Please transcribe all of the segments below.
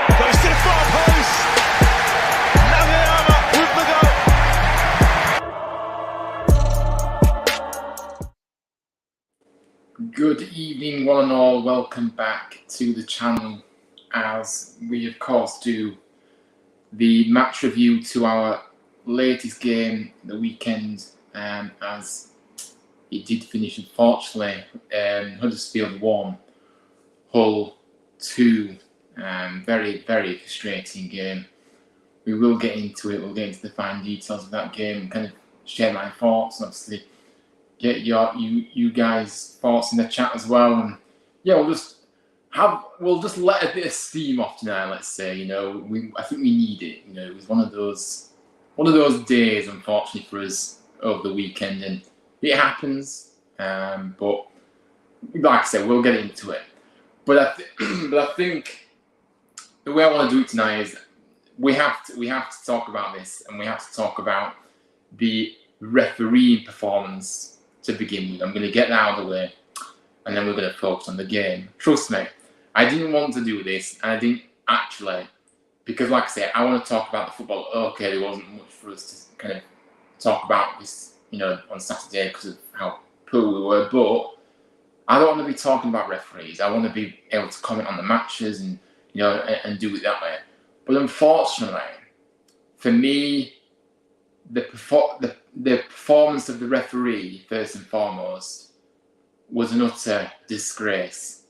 Goes to the far post. Naviyama with the goal. Good evening, one and all. Welcome back to the channel as we, of course, do the match review to our latest game, the weekend, as it did finish, unfortunately, Huddersfield 1, Hull 2. Very, very frustrating game. We will get into it. We'll get into the fine details of that game, kind of share my thoughts, and obviously get you guys' thoughts in the chat as well. And yeah, we'll just let a bit of steam off tonight. Let's say, I think we need it. It was one of those days, unfortunately for us, over the weekend, and it happens. But like I said, we'll get into it. But I think the way I want to do it tonight is we have to talk about this, and we have to talk about the refereeing performance to begin with. I'm going to get that out of the way, and then we're going to focus on the game. Trust me, I didn't want to do this, and I didn't actually, because like I say, I want to talk about the football. Okay, there wasn't much for us to kind of talk about this, on Saturday because of how poor we were, but I don't want to be talking about referees. I want to be able to comment on the matches and and do it that way. But unfortunately, for me, the performance of the referee, first and foremost, was an utter disgrace.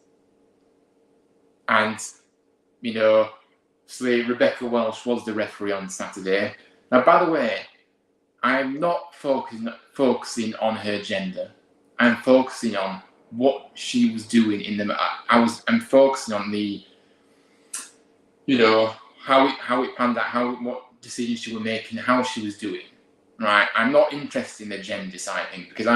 And obviously Rebecca Welsh was the referee on Saturday. Now, by the way, I'm not focusing on her gender. I'm focusing on what she was doing in the. I'm focusing on the, how it panned out, what decisions she was making, how she was doing. Right, I'm not interested in the gender side of things, because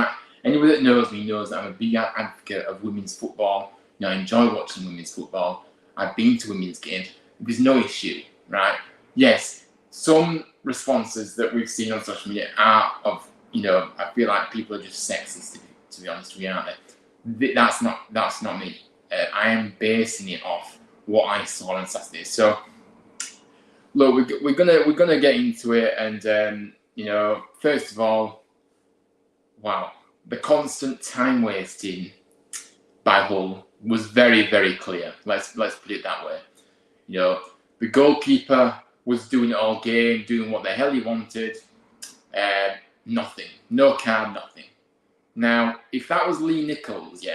anyone that knows me knows that I'm a big advocate of women's football. I enjoy watching women's football. I've been to women's games. There's no issue, right? Yes, some responses that we've seen on social media are of, I feel like people are just sexist, to be honest with you, aren't they? That's not me. I am basing it off what I saw on Saturday. So, look, we're gonna get into it, and first of all, wow, the constant time wasting by Hull was very, very clear. Let's put it that way. The goalkeeper was doing it all game, doing what the hell he wanted. Nothing, no card, nothing. Now, if that was Lee Nichols,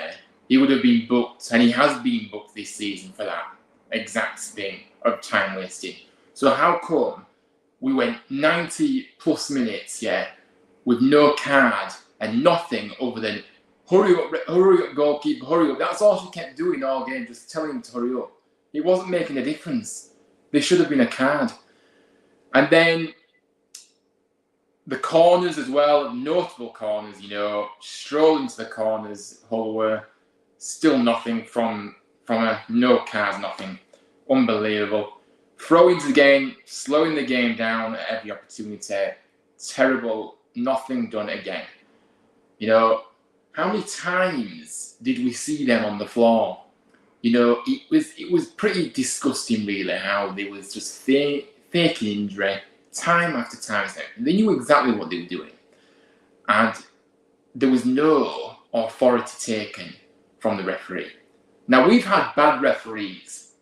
he would have been booked, and he has been booked this season for that exact thing of time wasting. So how come we went 90 plus minutes, with no card and nothing other than hurry up, goalkeeper, hurry up. That's all she kept doing all game, just telling him to hurry up. It wasn't making a difference. There should have been a card. And then the corners as well, notable corners, strolling to the corners, Hull were still nothing from no cards, nothing. Unbelievable. Throwing the game, slowing the game down at every opportunity. Terrible. Nothing done again. How many times did we see them on the floor? It was pretty disgusting, really, how they was just faking injury time after time. They knew exactly what they were doing, and there was no authority taken from the referee. Now, we've had bad referees.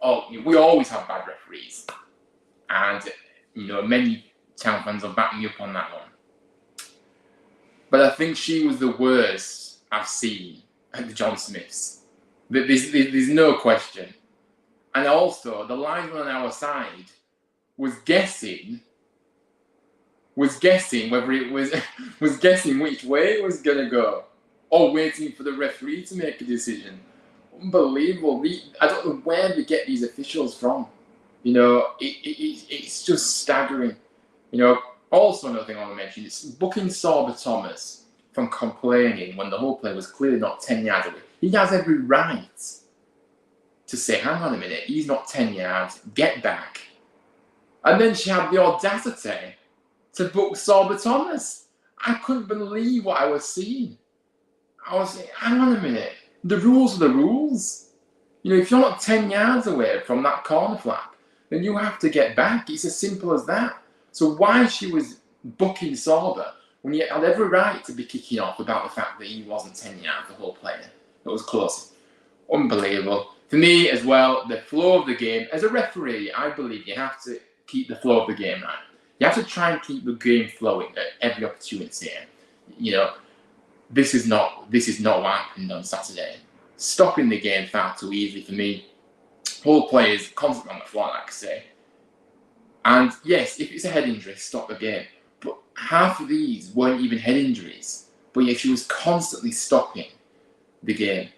We always have bad referees, and many Town fans will back me up on that one. But I think she was the worst I've seen at the John Smiths. There's no question. And also, the linesman on our side was guessing whether it was guessing which way it was gonna go, or waiting for the referee to make a decision. Unbelievable. I don't know where they get these officials from. It's just staggering. Also, another thing I want to mention is booking Sorba Thomas from complaining when the whole play was clearly not 10 yards away. He has every right to say, hang on a minute, he's not 10 yards, get back. And then she had the audacity to book Sorba Thomas. I couldn't believe what I was seeing. I was saying, hang on a minute, the rules are the rules. If you're not 10 yards away from that corner flag, then you have to get back. It's as simple as that. So why she was booking Sorba when he had every right to be kicking off about the fact that he wasn't 10 yards the whole player. It was close. Unbelievable. For me as well, the flow of the game, as a referee, I believe you have to keep the flow of the game right. You have to try and keep the game flowing at every opportunity. You know, this is not what happened on Saturday. Stopping the game far too easily for me. Whole players constantly on the floor, like I say. And yes, if it's a head injury, stop the game. But half of these weren't even head injuries. But yet she was constantly stopping the game.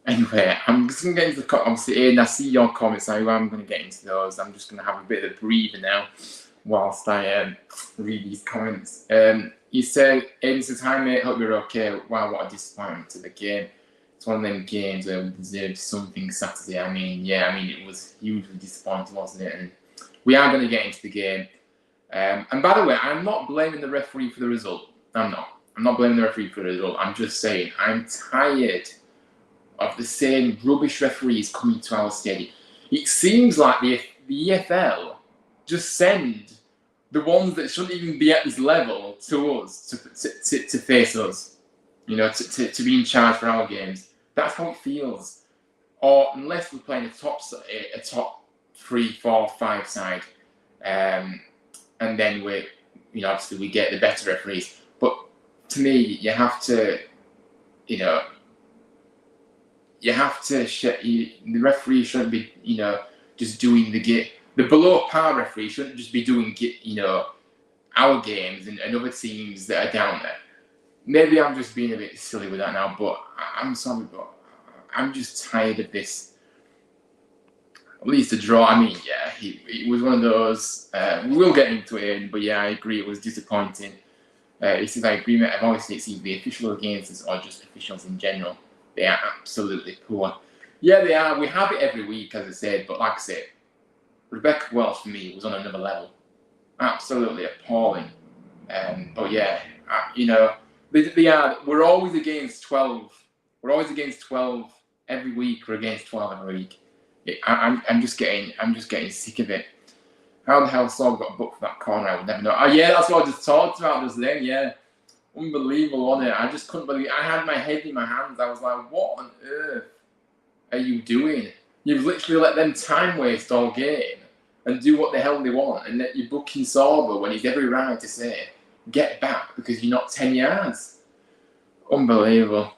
Anyway, I'm just going to get into the obviously, Aidan, I see your comments now. I'm going to get into those. I'm just going to have a bit of a breather now whilst I read these comments. You said, Aidan says, hi mate, hope you're okay. Wow, what a disappointment to the game. It's one of them games where we deserved something Saturday. I mean, it was hugely disappointing, wasn't it? And we are going to get into the game. And by the way, I'm not blaming the referee for the result. I'm not blaming the referee for the result. I'm just saying, I'm tired of the same rubbish referees coming to our stadium. It seems like the EFL just send the ones that shouldn't even be at this level to us, to face us, you know, to be in charge for our games. That's how it feels. Or unless we're playing a top 3, 4, 5 side, and then obviously we get the better referees. But to me, you have to, the referee shouldn't be, just doing the game. The below par referee shouldn't just be doing, our games and other teams that are down there. Maybe I'm just being a bit silly with that now, but I'm sorry, but I'm just tired of this. At least a draw. I mean, yeah, it was one of those. We will get into it, but yeah, I agree. It was disappointing. He says, I agree, mate. Obviously, it's either the official against us or just officials in general. They are absolutely poor. Yeah, they are. We have it every week, as I said, but like I said, Rebecca Welsh for me was on another level. Absolutely appalling. But yeah, they are. We're always against 12. We're always against 12 every week. We're against 12 every week. I'm just getting sick of it. How the hell Saul got booked for that corner? I would never know. Oh yeah, that's what I just talked about just then. Yeah, unbelievable, wasn't it? I just couldn't believe. I had my head in my hands. I was like, what on earth are you doing? You've literally let them time waste all game and do what the hell they want, and that you're booking Sorba when he's every right to say, get back because you're not 10 yards. Unbelievable.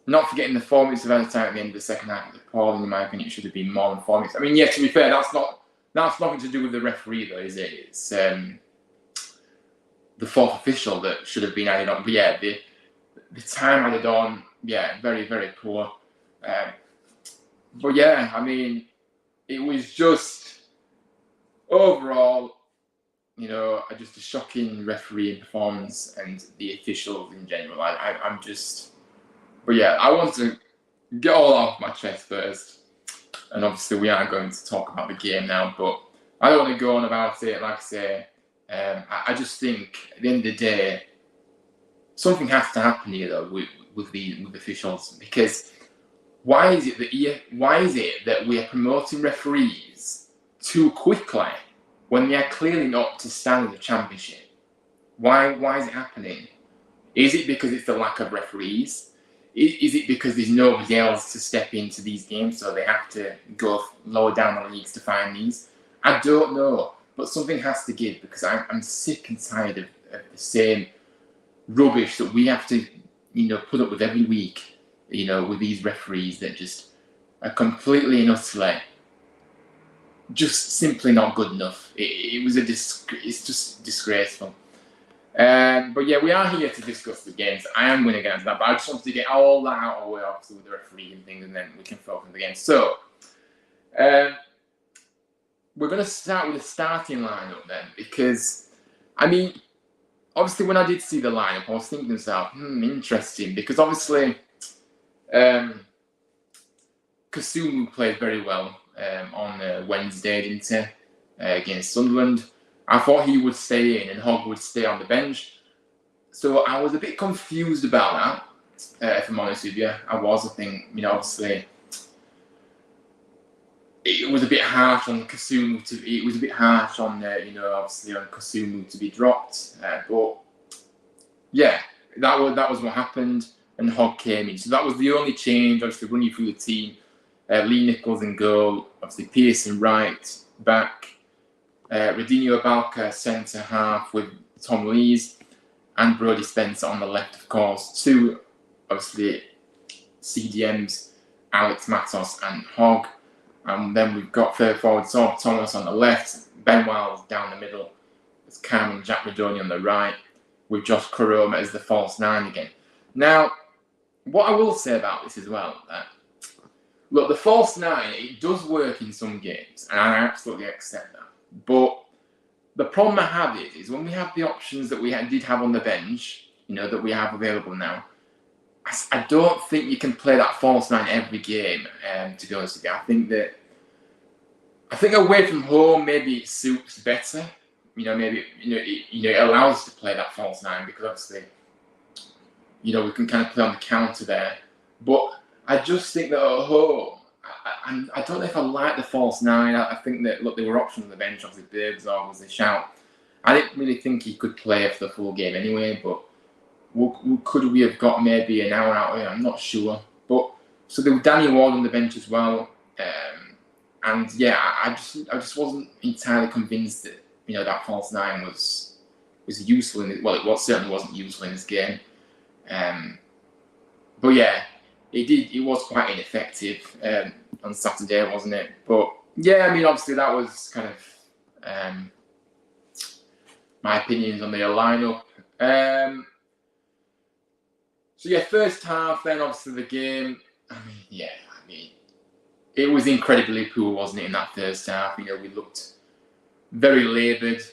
Not forgetting the 4 minutes of added time at the end of the second half. Appalling, in my opinion. It should have been more than 4 minutes. I mean, yeah, to be fair, that's nothing to do with the referee, though, is it? It's the fourth official that should have been added on. But yeah, the time added on, yeah, very, very poor. But yeah, I mean, it was just overall, just a shocking refereeing performance and the officials in general. But yeah, I want to get all off my chest first. And obviously we are going to talk about the game now, but I don't want to go on about it. Like I say, I just think at the end of the day, something has to happen here though with the officials, because why is it that we are promoting referees too quickly when they are clearly not to stand in the championship? Why is it happening? Is it because it's the lack of referees? Is it because there's nobody else to step into these games, so they have to go lower down the leagues to find these? I don't know, but something has to give, because I'm sick and tired of the same rubbish that we have to, put up with every week, with these referees that just are completely and utterly just simply not good enough. It's just disgraceful. But yeah, we are here to discuss the games. I am going to get into that, but I just wanted to get all that out of the way, obviously, with the referee and things, and then we can focus on the game. So, we're going to start with the starting lineup then, because, I mean, obviously, when I did see the lineup, I was thinking to myself, interesting, because obviously, Kasumu played very well on Wednesday, didn't he, against Sunderland. I thought he would stay in and Hogg would stay on the bench. So I was a bit confused about that, if I'm honest with you. I think, obviously, it was a bit harsh on Kasumu obviously on Kasumu to be dropped. But yeah, that was what happened, and Hogg came in. So that was the only change. Obviously, running through the team, Lee Nichols in goal. Obviously, Pearson right back, Radinho Abalca centre half with Tom Lees, and Brodie Spencer on the left, of course. Two, obviously, CDMs, Alex Matos and Hogg. And then we've got third forward Thomas on the left, Ben Wiles down the middle, there's Cam and Jack Radoni on the right, with Josh Koroma as the false nine again. Now, what I will say about this as well, look, the false nine, it does work in some games, and I absolutely accept that. But the problem I have is when we have the options that we did have on the bench, that we have available now, I don't think you can play that false nine every game. To be honest with you, I think away from home maybe it suits better. Maybe it allows us to play that false nine because obviously, we can kind of play on the counter there. But I just think that at home, I don't know if I like the false nine. I think that look, there were options on the bench. Obviously, Bergzorg was a shout. I didn't really think he could play for the full game anyway, but. Could we have got maybe an hour out here? I'm not sure. But so there was Danny Ward on the bench as well, and yeah, I just wasn't entirely convinced that that false nine was useful in it. Well, it certainly wasn't useful in this game. But yeah, it was quite ineffective on Saturday, wasn't it? But yeah, I mean, obviously that was kind of my opinions on the lineup. So yeah, first half, then obviously the game. I mean, it was incredibly poor, wasn't it? In that first half, we looked very laboured,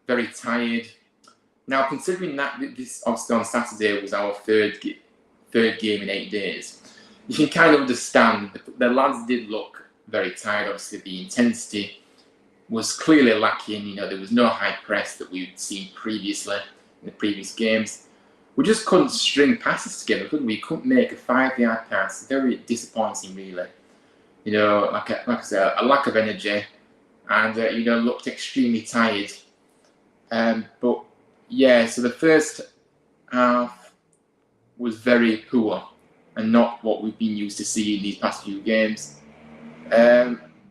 very tired. Now, considering that this obviously on Saturday was our third game in 8 days, you can kind of understand the lads did look very tired. Obviously, the intensity was clearly lacking. There was no high press that we'd seen previously in the previous games. We just couldn't string passes together, could we? Couldn't make a 5-yard pass. Very disappointing, really. Like I said, a lack of energy, and looked extremely tired. But yeah, so the first half was very poor, and not what we've been used to seeing these past few games.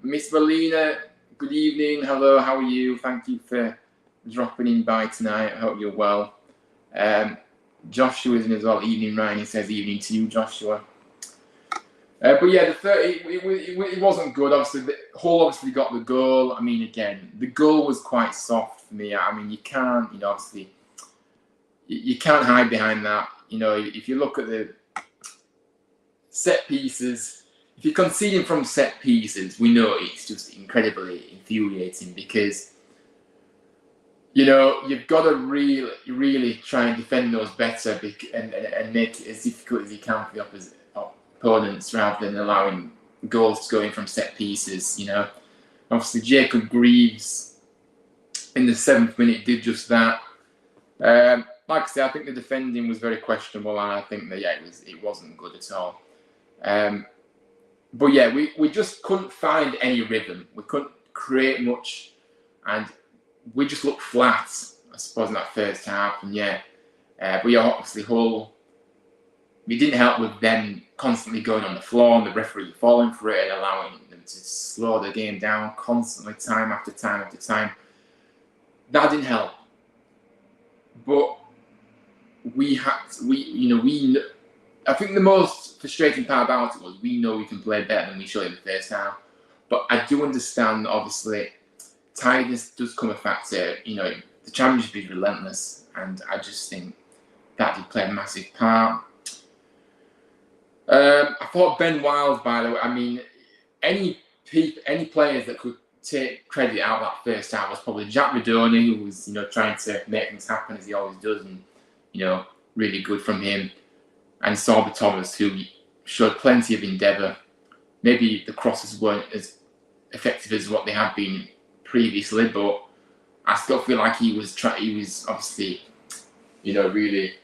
Miss Valina, good evening. Hello, how are you? Thank you for dropping in by tonight. I hope you're well. Joshua's in as well. Evening, Ryan. He says evening to you, Joshua. But yeah, it wasn't good. Obviously, Hull obviously got the goal. I mean, again, the goal was quite soft for me. I mean, you can't, obviously, you can't hide behind that. If you look at the set pieces, if you're conceding from set pieces, we know it's just incredibly infuriating because. You've got to really try and defend those better and make it as difficult as you can for the opponents rather than allowing goals to go in from set pieces. Obviously Jacob Greaves in the 7th minute did just that. Like I said, I think the defending was very questionable, and I think that it wasn't good at all. But yeah, we just couldn't find any rhythm. We couldn't create much, and we just looked flat, I suppose, in that first half. And but yeah, obviously Hull, it didn't help with them constantly going on the floor and the referee falling for it and allowing them to slow the game down constantly, time after time after time. That didn't help. But I think the most frustrating part about it was we know we can play better than we showed in the first half. But I do understand, obviously, tiredness does come a factor. The championship is relentless, and I just think that did play a massive part. I thought Ben Wiles, by the way, I mean, any players that could take credit out of that first half was probably Jack Radoni, who was trying to make things happen as he always does, and really good from him. And Sorba Thomas, who showed plenty of endeavour. Maybe the crosses weren't as effective as what they had been previously, but I still feel like he was obviously, really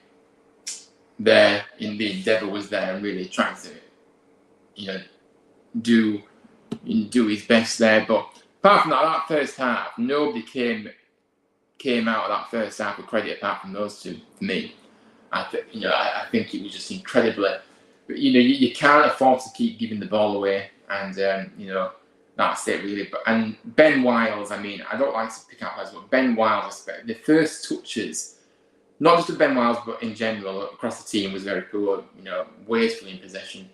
there, in the endeavour was there, and really trying to, do, do his best there. But apart from that first half, nobody came out of that first half with credit apart from those two. For me, I think it was just incredibly. But you can't afford to keep giving the ball away, and that's it really. And Ben Wiles, I mean, I don't like to pick out players, but Ben Wiles, the first touches, not just of Ben Wiles, but in general across the team was very poor. Wasteful in possession.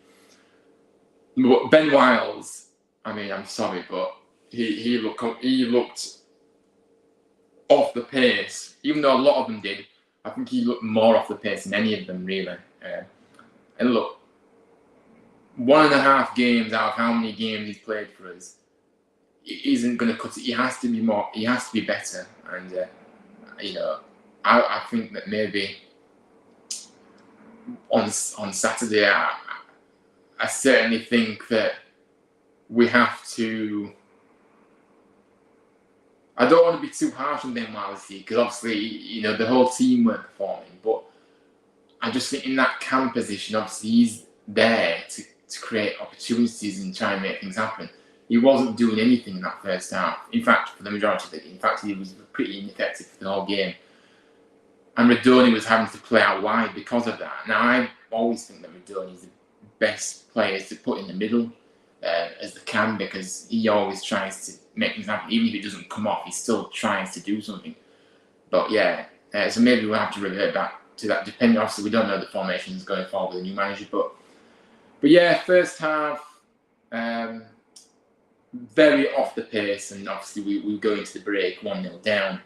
But Ben Wiles, I mean, I'm sorry, but he looked off the pace, even though a lot of them did. I think he looked more off the pace than any of them really. And look, 1.5 games out of how many games he's played for us, it isn't going to cut it. He has to be more. He has to be better. And I think that maybe on Saturday, I certainly think that we have to. I don't want to be too harsh on Ben Wiles because obviously the whole team weren't performing, but I just think in that cam position, obviously he's there to create opportunities and try and make things happen. He wasn't doing anything in that first half. In fact, for the majority of it, he was pretty ineffective for the whole game. And Radoni was having to play out wide because of that. Now, I always think that Radoni is the best player to put in the middle as the cam because he always tries to make things happen. Even if it doesn't come off, he still tries to do something. But yeah, so maybe we'll have to revert back to that. Depending, obviously, we don't know the formations going forward with the new manager, but yeah, first half very off the pace, and obviously we go into the break 1-0 down.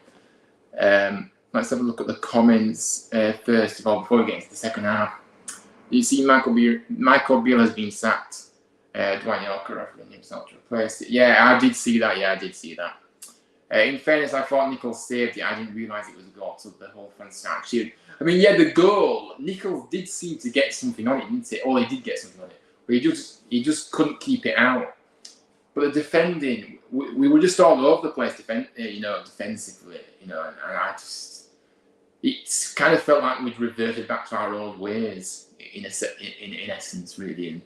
Let's have a look at the comments first of all before we get into the second half. You see, Michael Beale has been sacked. Dwight Yorker offering himself to replace it. Yeah, I did see that. In fairness, I thought Nichols saved it. I didn't realise it was a goal till the whole fans started cheering. I mean, yeah, the goal, Nichols did seem to get something on it, didn't it? Or he did get something on it. But he just couldn't keep it out. But the defending, we were just all over the place defensively, and it kind of felt like we'd reverted back to our old ways in essence, really. And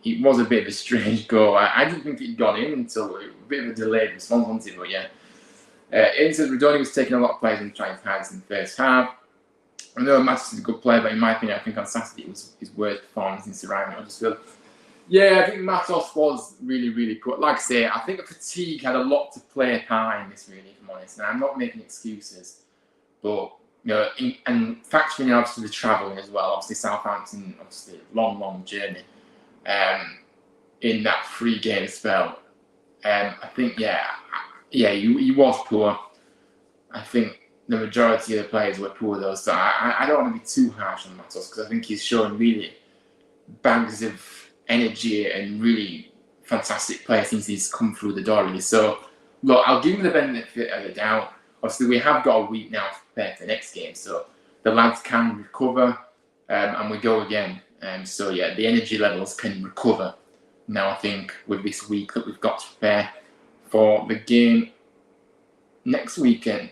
it was a bit of a strange goal. I didn't think it'd gone in until a bit of a delayed response, wasn't it? But yeah. It says Radoni was taking a lot of players and trying to hide in the first half. I know Matos is a good player, but in my opinion, I think on Saturday it was his worst performance since arriving at Huddersfield. Yeah, I think Matos was really, really poor. Like I say, I think fatigue had a lot to play a part in this, really, if I'm honest. And I'm not making excuses, but and factoring in obviously the travelling as well. Obviously Southampton, obviously long journey. In that 3-game spell, I think he was poor. I think the majority of the players were poor though, so I don't want to be too harsh on Matos because I think he's showing really bags of energy and really fantastic play since he's come through the door really. So look, I'll give him the benefit of the doubt. Obviously we have got a week now to prepare for the next game, so the lads can recover and we go again. So yeah, the energy levels can recover now, I think, with this week that we've got to prepare for the game this weekend.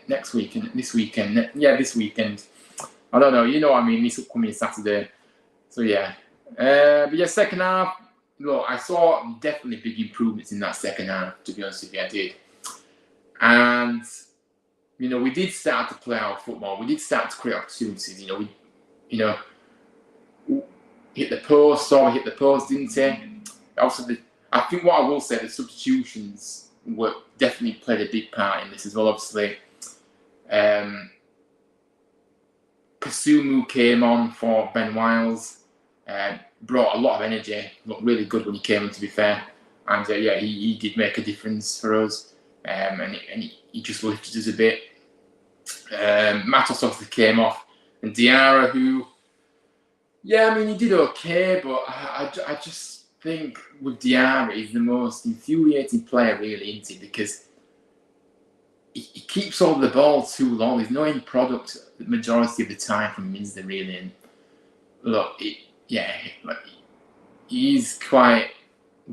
I don't know, I mean, this upcoming Saturday. So yeah. But yeah, second half, look, I saw definitely big improvements in that second half, to be honest with you, I did. And, we did start to play our football. We did start to create opportunities. Hit the post, didn't he? Also, I think what I will say, the substitutions definitely played a big part in this as well. Obviously, Kasumu came on for Ben Wiles, brought a lot of energy, looked really good when he came on, to be fair. And he did make a difference for us, and he just lifted us a bit. Matos obviously came off, and Diarra, who, he did okay, but I just think with Diarra, he's the most infuriating player, really, isn't he? Because he keeps hold of the ball too long. There's no end product the majority of the time from Minster, really. And look, he's quite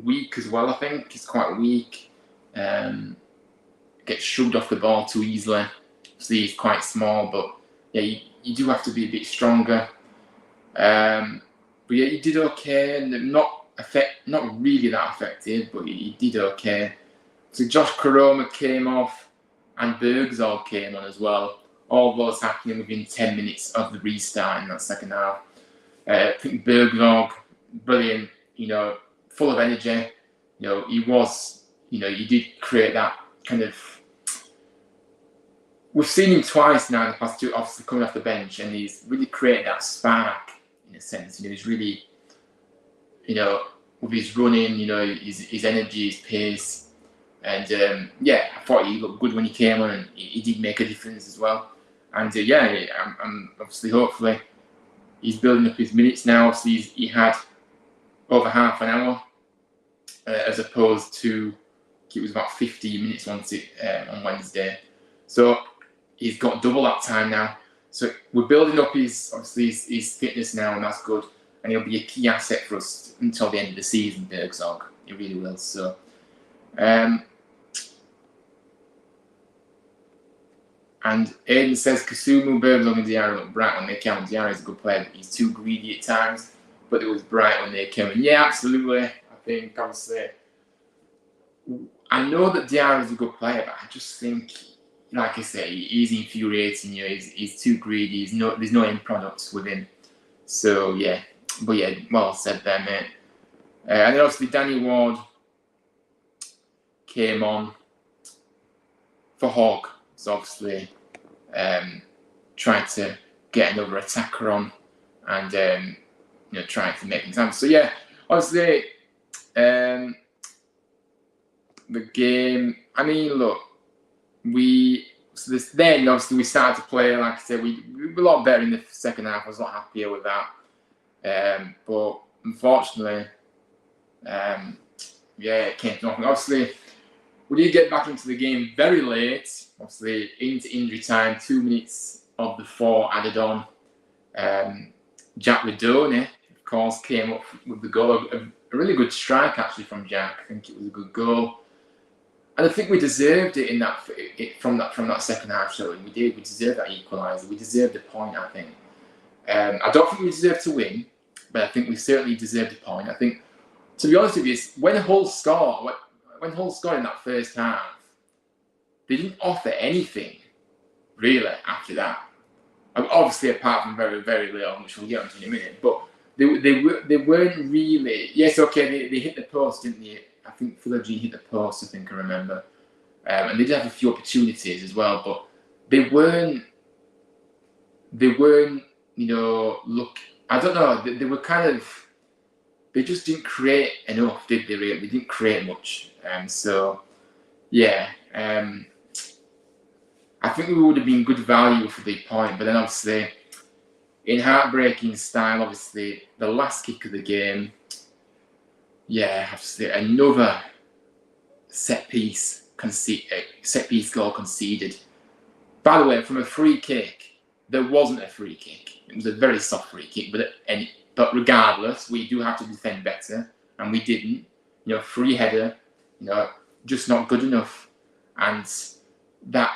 weak as well, I think. He's quite weak. Gets shoved off the ball too easily. So he's quite small, but you do have to be a bit stronger. But yeah, he did okay, and not really that effective, but he did okay. So Josh Koroma came off, and Bergzal came on as well. All those happening within 10 minutes of the restart in that second half. I think Bergzal, brilliant, full of energy. He was, he did create that kind of. We've seen him twice now in the past two, obviously coming off the bench, and he's really created that spark in a sense. He's really, with his running, his energy, his pace, and I thought he looked good when he came on, and he did make a difference as well. And I'm obviously, hopefully, he's building up his minutes now. Obviously, he had over half an hour, as opposed to it was about 15 minutes on Wednesday. So he's got double that time now. So we're building up his fitness now, and that's good. And he'll be a key asset for us until the end of the season, Bergzog. He really will. So, and Aiden says Kasumu, Bergzog, and Diarra look bright when they come. Diarra is a good player, but he's too greedy at times. But it was bright when they came in. Yeah, absolutely. I think, obviously, I know that Diarra is a good player, but I just think, like I say, he's infuriating you. He's too greedy. There's no end products with him. So yeah, but yeah, well said there, mate. And then obviously Danny Ward came on for Hogg. So obviously trying to get another attacker on, and trying to make things happen. So yeah, obviously the game. I mean, look. Then obviously we started to play, like I said, we were a lot better in the second half. I was a lot happier with that, but unfortunately, it came to nothing. Obviously, we did get back into the game very late. Obviously, into injury time, 2 minutes of the 4 added on. Jack Redone, of course, came up with the goal. A really good strike actually from Jack. I think it was a good goal. And I think we deserved it from that second half showing. We did. We deserved that equaliser. We deserved a point, I think. I don't think we deserved to win, but I think we certainly deserved a point. I think, to be honest with you, when Hull scored in that first half, they didn't offer anything, really, after that. Obviously, apart from very, very little, which we'll get onto in a minute. But they weren't really. Yes, okay, they hit the post, didn't they? I think Philogene hit the post, I remember. And they did have a few opportunities as well, but they weren't, look, I don't know, they were kind of, they just didn't create enough, did they really? They didn't create much. So, yeah, I think we would have been good value for the point, but then obviously, in heartbreaking style, obviously, the last kick of the game, obviously another set piece goal conceded. By the way, from a free kick, there wasn't a free kick. It was a very soft free kick, but regardless, we do have to defend better, and we didn't. Free header, just not good enough, and that,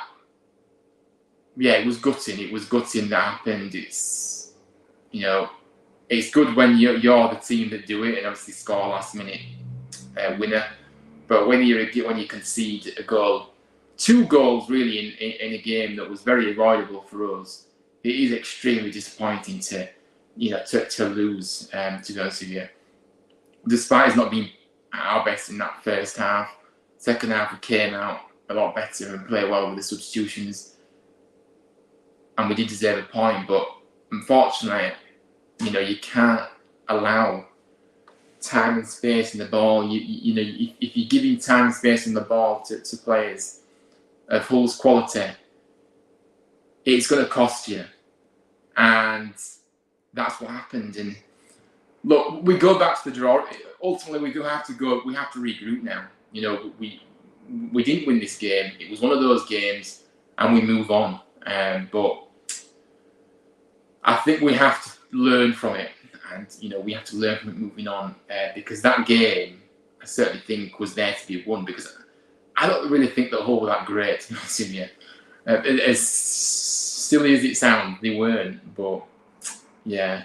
it was gutting. It was gutting that happened. It's, it's good when you're the team that do it and obviously score last minute winner. But when you concede a goal, 2 goals really in a game that was very avoidable for us, it is extremely disappointing to lose. To be honest with you, despite us not being at our best in that first half, second half we came out a lot better and played well with the substitutions, and we did deserve a point. But unfortunately, you can't allow time and space in the ball. If you're giving time and space in the ball to players of Hull's quality, it's going to cost you, and that's what happened. And look, we go back to the draw. Ultimately, we have to regroup now. We didn't win this game. It was one of those games, and we move on. But I think we have to learn from it, and we have to learn from it moving on, because that game, I certainly think, was there to be won, because I don't really think that Hull were that great, to be honest with you. As silly as it sounds, they weren't, but yeah.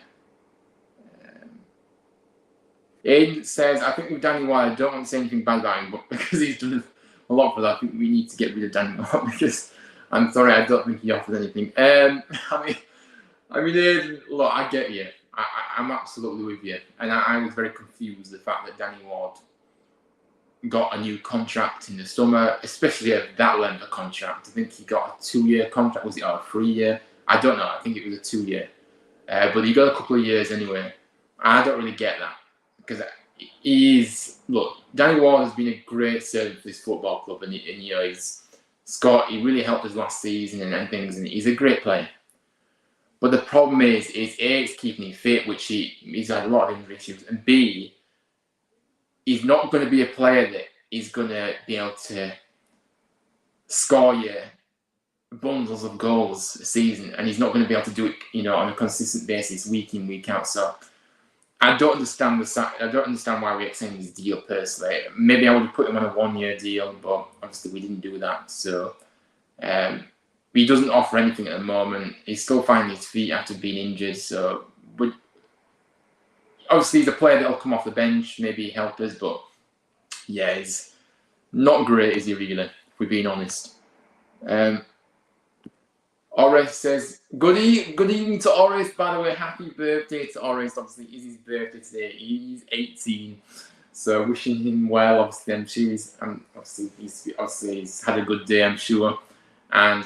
Aiden says, I think with Danny Ward, I don't want to say anything bad about him, but because he's done a lot for that, I think we need to get rid of Danny Ward because I'm sorry, I don't think he offers anything. Aiden, look, I get you. I'm absolutely with you. And I was very confused the fact that Danny Ward got a new contract in the summer, especially at that length of contract. I think he got a 2-year contract, was it, or a 3-year? I don't know. I think it was a 2-year. But he got a couple of years anyway. I don't really get that because Danny Ward has been a great servant for this football club, and he really helped us last season and things, and he's a great player. But the problem is A, it's keeping him fit, which he's had a lot of injury issues, and B, he's not going to be a player that is going to be able to score you bundles of goals a season, and he's not going to be able to do it, on a consistent basis, week in, week out. So I don't understand why we extended his deal personally. Maybe I would have put him on a 1-year deal, but obviously we didn't do that. So he doesn't offer anything at the moment. He's still finding his feet after being injured. So obviously he's a player that'll come off the bench, maybe help us, but yeah, he's not great, is he really, if we're being honest. Oris says, good evening to Oris, by the way. Happy birthday to Oris. Obviously, it is his birthday today. He's 18. So wishing him well, obviously. I'm sure he's had a good day, I'm sure. And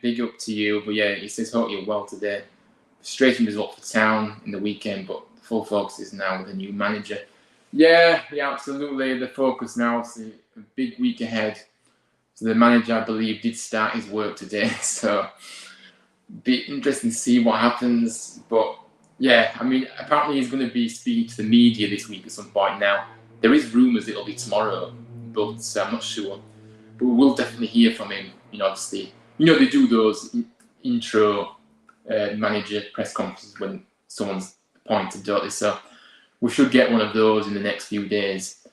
big up to you. But yeah, he says, hope you're well today. Frustrating result for Town in the weekend, but the full focus is now with a new manager. Yeah, absolutely. The focus now, obviously, a big week ahead. So the manager, I believe, did start his work today. So be interesting to see what happens. But yeah, apparently he's going to be speaking to the media this week at some point. Now, there is rumours it'll be tomorrow, but I'm not sure. But we will definitely hear from him. Obviously, they do those intro manager press conferences when someone's appointed, don't they? So we should get one of those in the next few days.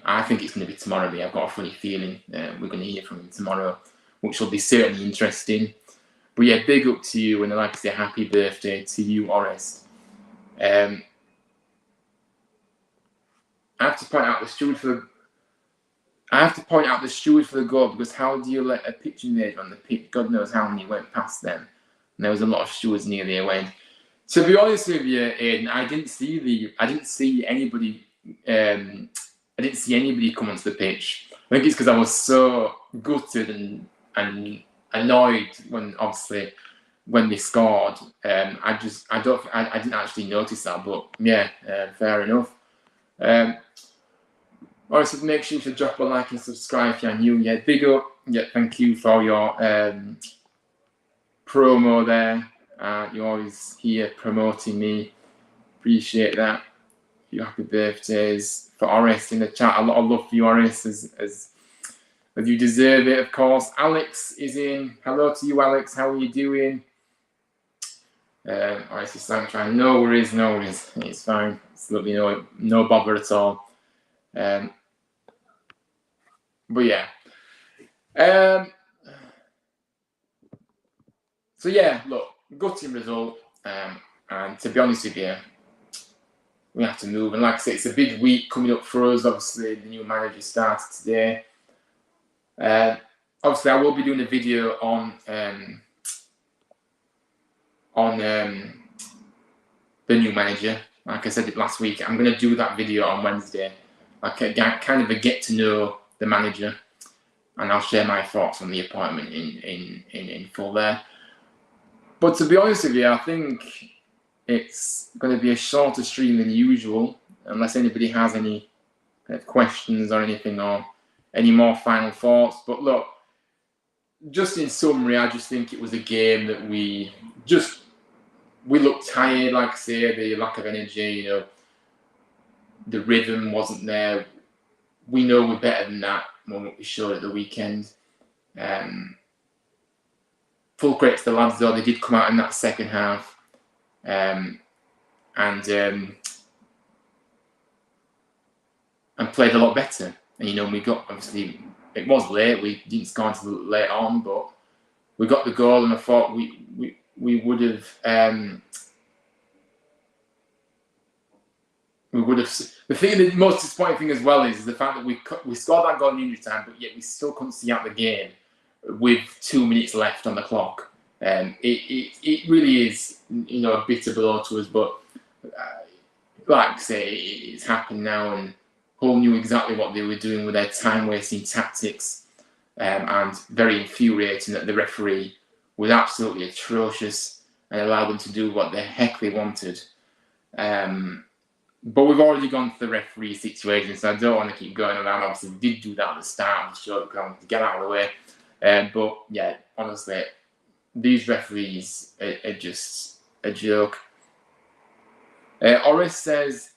I think it's going to be tomorrow. I've got a funny feeling we're going to hear from him tomorrow, which will be certainly interesting. But yeah, big up to you, and I'd like to say happy birthday to you, Orest. I have to point out the steward for the goal, because how do you let a pitch invader on the pitch? God knows how many went past them. And there was a lot of stewards near the away. To be honest with you, Aidan, I didn't see anybody come onto the pitch. I think it's because I was so gutted and annoyed when they scored. I didn't actually notice that, but yeah, fair enough. Also, make sure to drop a like and subscribe if you're new. Yeah, big up. Yeah, thank you for your promo there. You're always here promoting me. Appreciate that. Your happy birthdays for Oris in the chat. A lot of love for you, Oris, as you deserve it, of course. Alex is in. Hello to you, Alex. How are you doing? Oris is trying. No worries. It's fine. It's lovely. No bother at all. But yeah. So yeah, look, gutting result. And to be honest with you, we have to move. And like I say, it's a big week coming up for us. Obviously, the new manager started today. Obviously, I will be doing a video on the new manager. Like I said it last week, I'm going to do that video on Wednesday. Like kind of a get to know the manager, and I'll share my thoughts on the appointment in full there. But to be honest with you, I think it's going to be a shorter stream than usual, unless anybody has any kind of questions or anything, or any more final thoughts. But look, just in summary, I just think it was a game that we looked tired. Like I say, the lack of energy, the rhythm wasn't there. We know we're better than that when we showed at the weekend. Full credit to the lads, though. They did come out in that second half. And played a lot better. And we got, obviously, it was late. We didn't score until late on, but we got the goal, and I thought we would have we would have. The thing, the most disappointing thing as well is the fact that we scored that goal in injury time, but yet we still couldn't see out the game with 2 minutes left on the clock. It really is, a bitter blow to us. But like I say, it's happened now, and Hull knew exactly what they were doing with their time-wasting tactics, and very infuriating that the referee was absolutely atrocious and allowed them to do what the heck they wanted. But we've already gone to the referee situation, so I don't want to keep going around. Obviously, we did do that at the start of the show to get out of the way. But yeah, honestly, these referees are just a joke. Oris says,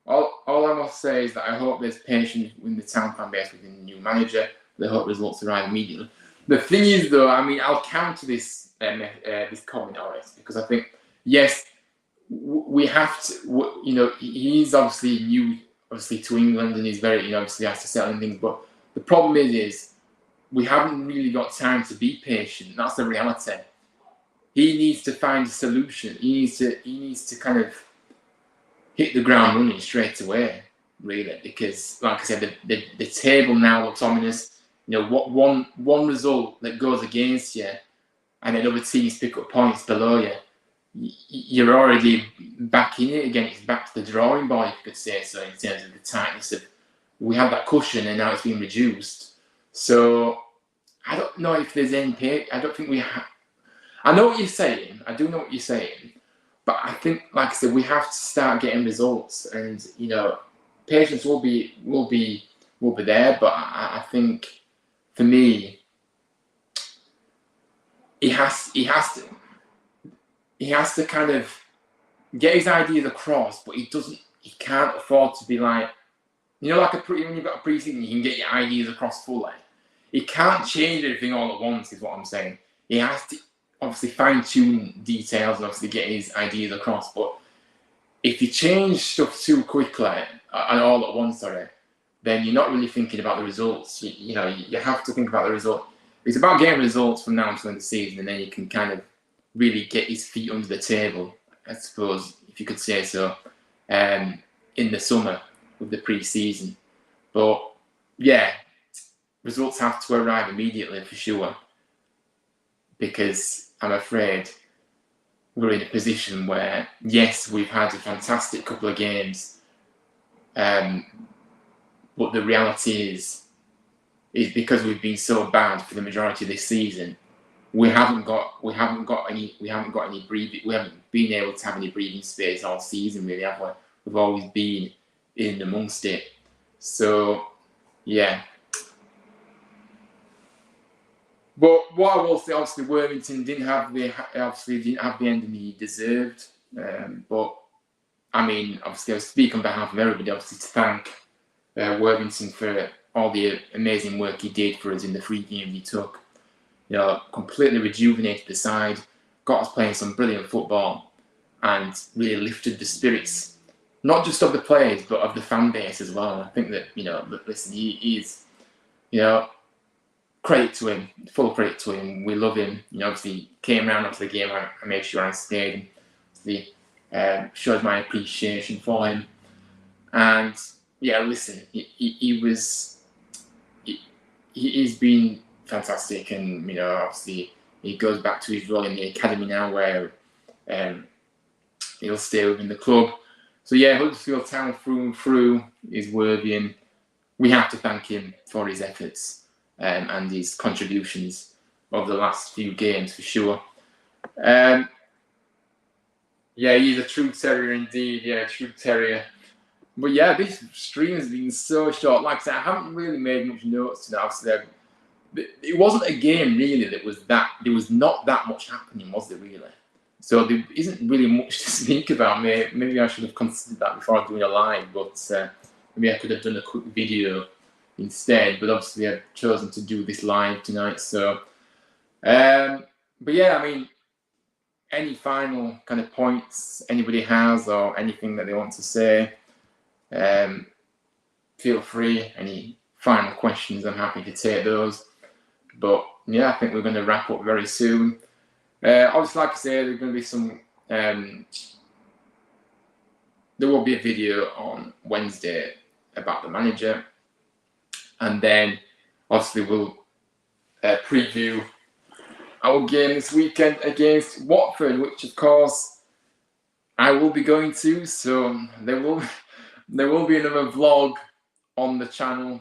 all I must say is that I hope there's patience in the town fan base with the new manager. I hope results arrive immediately. The thing is, though, I mean, I'll counter this this comment, Oris, because I think, yes, we have to, he's obviously new, to England, and he's very, obviously has to settle in things. But the problem is we haven't really got time to be patient. That's the reality. He needs to find a solution. He needs to kind of hit the ground running straight away, really, because, like I said, the table now looks ominous. What one result that goes against you, and then other teams pick up points below you, you're already back in it again. It's back to the drawing board, if you could say so, in terms of the tightness of. We had that cushion, and now it's been reduced. So I don't know if there's any. I don't think we have. I know what you're saying. I do know what you're saying, but I think, like I said, we have to start getting results, and patience will be there. But I think, for me, he has to kind of get his ideas across, but he can't afford to be like, like when you've got a pre-season, you can get your ideas across fully. He can't change everything all at once, is what I'm saying. He has to obviously fine-tune details and obviously get his ideas across. But if you change stuff too quickly and all at once, then you're not really thinking about the results. You have to think about the result. It's about getting results from now until the season, and then you can kind of really get his feet under the table, I suppose, if you could say so, in the summer with the pre-season. But yeah, results have to arrive immediately for sure, because I'm afraid we're in a position where, yes, we've had a fantastic couple of games, but the reality is because we've been so bad for the majority of this season, we haven't got any breathing. We haven't been able to have any breathing space all season, really, have we? We've always been in amongst it. So yeah. But what I will say, obviously, Worthington didn't have the ending he deserved. But I mean, obviously, I speak on behalf of everybody, obviously, to thank Worthington for all the amazing work he did for us in the 3 games he took. Completely rejuvenated the side, got us playing some brilliant football, and really lifted the spirits, not just of the players, but of the fan base as well. I think that, listen, he is, credit to him, full credit to him. We love him. Obviously, came around after the game. I made sure I stayed and showed my appreciation for him. And yeah, listen, he's been fantastic, and obviously he goes back to his role in the academy now, where he'll stay within the club. So yeah, Huddersfield Town through and through is worthy, and we have to thank him for his efforts and his contributions over the last few games for sure. Yeah, he's a true terrier indeed. Yeah, true terrier. But yeah, this stream has been so short. Like I said, I haven't really made much notes today. Obviously, it wasn't a game really there was not that much happening, was there really? So there isn't really much to speak about. Maybe I should have considered that before doing a live, but maybe I could have done a quick video instead. But obviously I've chosen to do this live tonight. So, but yeah, I mean, any final kind of points anybody has, or anything that they want to say, feel free. Any final questions, I'm happy to take those. But yeah, I think we're going to wrap up very soon. Obviously, like I say, there's going to be some there will be a video on Wednesday about the manager, and then obviously we'll preview our game this weekend against Watford, which of course I will be going to. So there will be another vlog on the channel.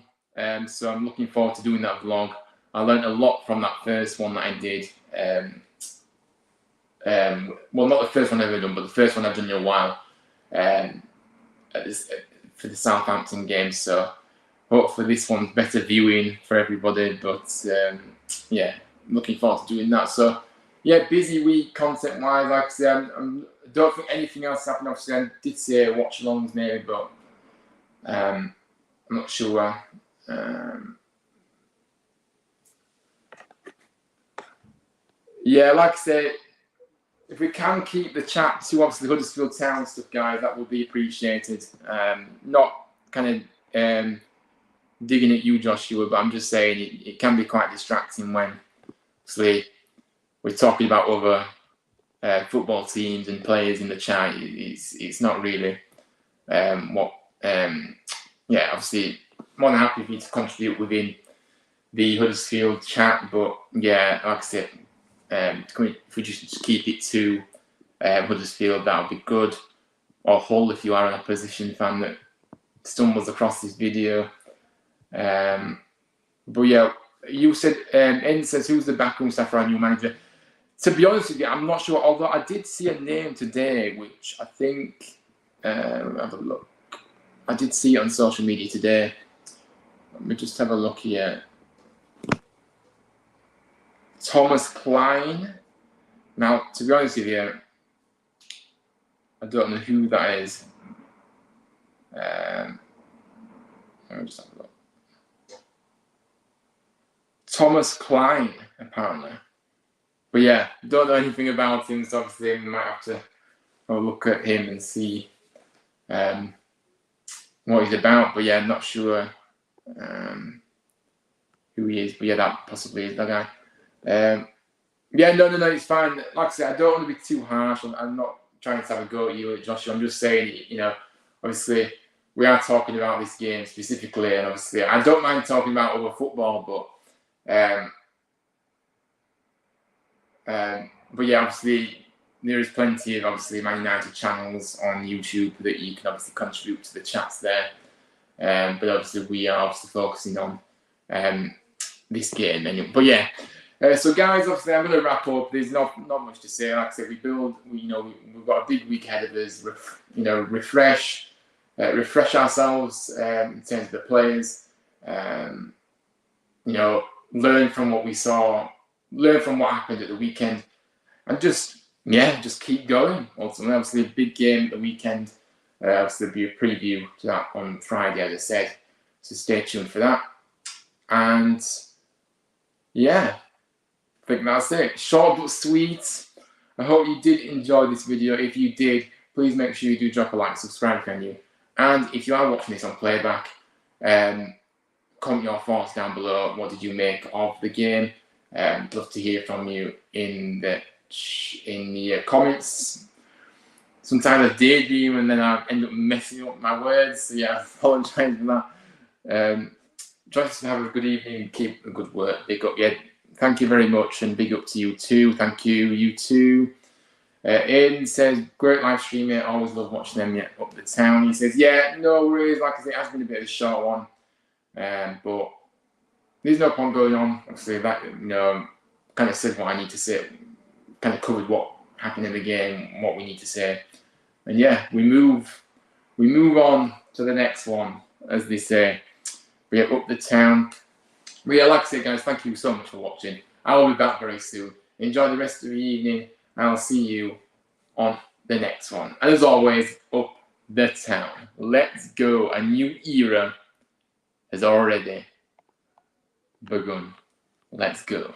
So I'm looking forward to doing that vlog. I learned a lot from that first one that I did. Well, not the first one I've ever done, but the first one I've done in a while for the Southampton game. So hopefully this one's better viewing for everybody. But yeah, looking forward to doing that. So yeah, busy week content-wise. Like I said, I don't think anything else happened. Obviously, I did say watch-alongs maybe, but I'm not sure. Yeah, like I say, if we can keep the chat to obviously Huddersfield Town stuff, guys, that would be appreciated. Not kind of digging at you, Joshua, but I'm just saying it can be quite distracting when obviously we're talking about other football teams and players in the chat. It's not really what. Yeah, obviously, more than happy for you to contribute within the Huddersfield chat, but yeah, like I said, if we just keep it to Huddersfield, that would be good. Or Hull, if you are an opposition fan that stumbles across this video. But yeah, you said, N says, who's the backroom staff for our new manager? To be honest with you, I'm not sure, although I did see a name today, which I think, have a look. I did see it on social media today. Let me just have a look here. Thomas Klein. Now, to be honest with you, I don't know who that is. Let me just have a look. Thomas Klein, apparently. But yeah, don't know anything about him, so obviously we might have to have a look at him and see what he's about. But yeah, I'm not sure who he is. But yeah, that possibly is that guy. Yeah, no, it's fine. Like I said, I don't want to be too harsh. I'm not trying to have a go at you, Joshua. I'm just saying, you know, obviously we are talking about this game specifically, and obviously I don't mind talking about other football, but yeah, obviously there is plenty of obviously Man United channels on YouTube that you can obviously contribute to the chats there. But obviously we are obviously focusing on this game. Anyway. But yeah, so guys, obviously I'm going to wrap up. There's not much to say. Like I said, we've got a big week ahead of us. Refresh ourselves in terms of the players. Learn from what we saw. Learn from what happened at the weekend, and just keep going. Ultimately, obviously, a big game at the weekend. Obviously, there'll be a preview to that on Friday, as I said. So stay tuned for that. And yeah, I think that's it. Short but sweet. I hope you did enjoy this video. If you did, please make sure you do drop a like, subscribe if you're new. And if you are watching this on playback, comment your thoughts down below. What did you make of the game? Love to hear from you in the comments. Sometimes I daydream and then I end up messing up my words. So yeah, I apologise for that. Just have a good evening. Keep the good work. Big up. Yeah, thank you very much, and big up to you too. Thank you, you too. Aiden says, great live stream, mate. Always love watching them up the town. He says, yeah, no worries. Like I say, it has been a bit of a short one, but there's no point going on. Obviously, that kind of said what I need to say. Kind of covered what happened in the game, what we need to say, and yeah, we move on to the next one, as they say. We have up the town. But yeah, like I said, guys, thank you so much for watching. I will be back very soon. Enjoy the rest of the evening, and I'll see you on the next one. And as always, up the town. Let's go. A new era has already begun. Let's go.